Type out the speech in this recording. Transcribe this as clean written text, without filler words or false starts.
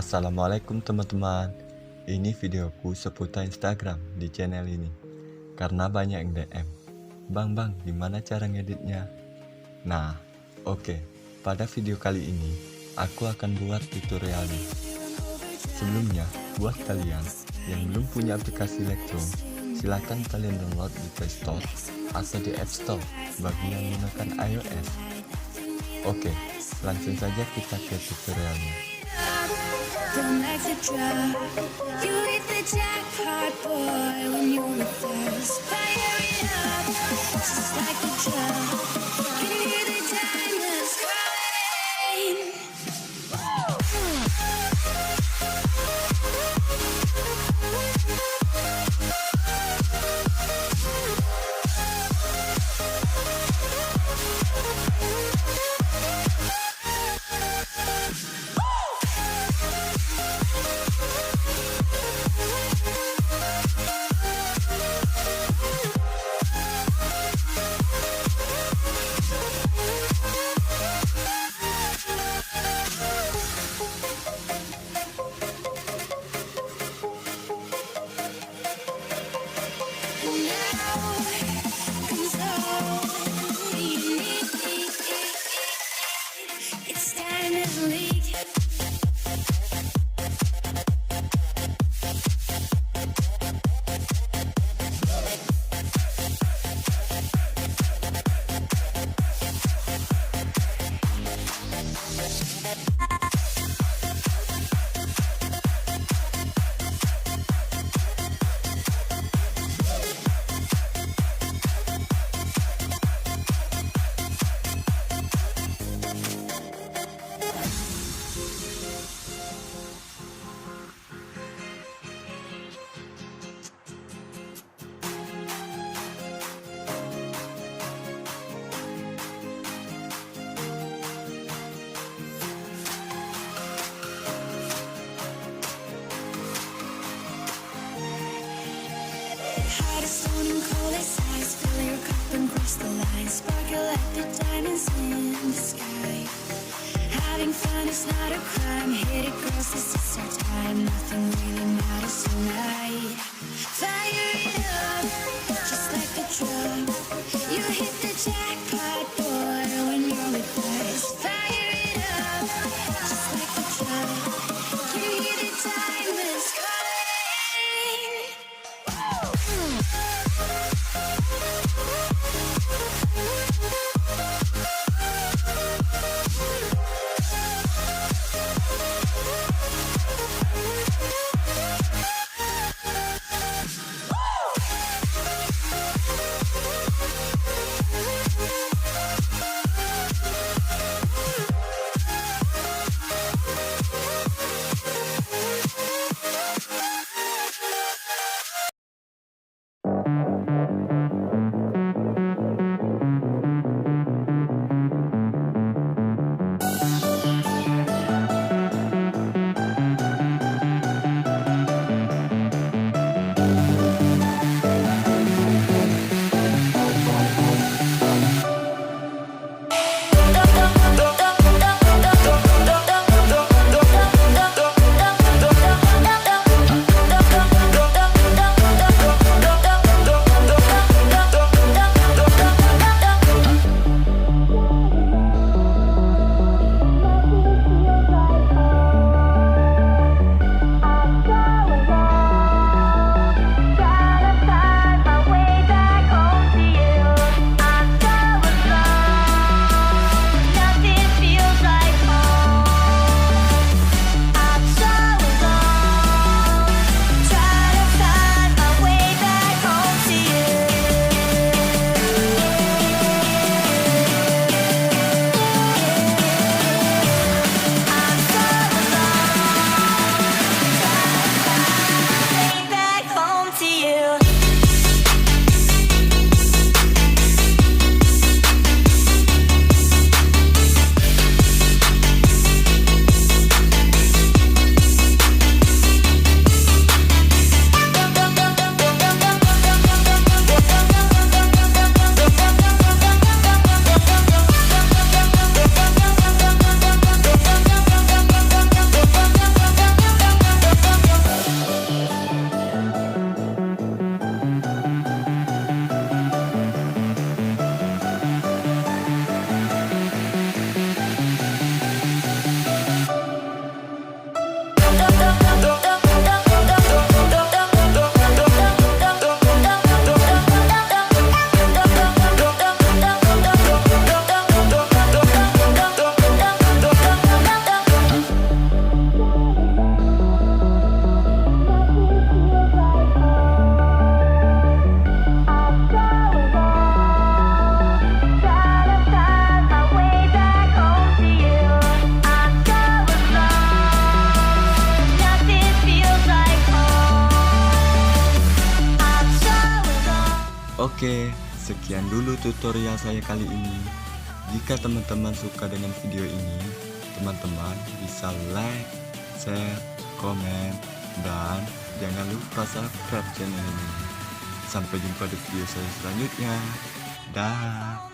Assalamualaikum teman-teman. Ini videoku seputar Instagram di channel ini. Karena banyak yang DM. Bang, gimana cara ngeditnya? Nah, oke. Pada video kali ini, aku akan buat tutorialnya. Sebelumnya, buat kalian yang belum punya aplikasi Lightroom, silahkan kalian download di Play Store atau di App Store bagi yang menggunakan iOS. Oke, langsung saja kita ke tutorialnya. Don't like to drop. You hit the jackpot, boy, when you're with us. Fire it up, just like a drum. Can you hear the diamonds crying? It's time to leak. Hottest stone and coldest ice. Fill your cup and cross the line. Sparkle like the diamonds in the sky. Having fun is not a crime. Hit it, girls, this is our time. Nothing really matters tonight. Fire it up, just like a drum. You hit the jackpot, boy, when you're with us. Fire it up, just like a drum. Can you hear the diamonds calling? Oke, sekian dulu tutorial saya kali ini. Jika teman-teman suka dengan video ini, teman-teman bisa like, share, komen, dan jangan lupa subscribe channel ini. Sampai jumpa di video saya selanjutnya. Dah.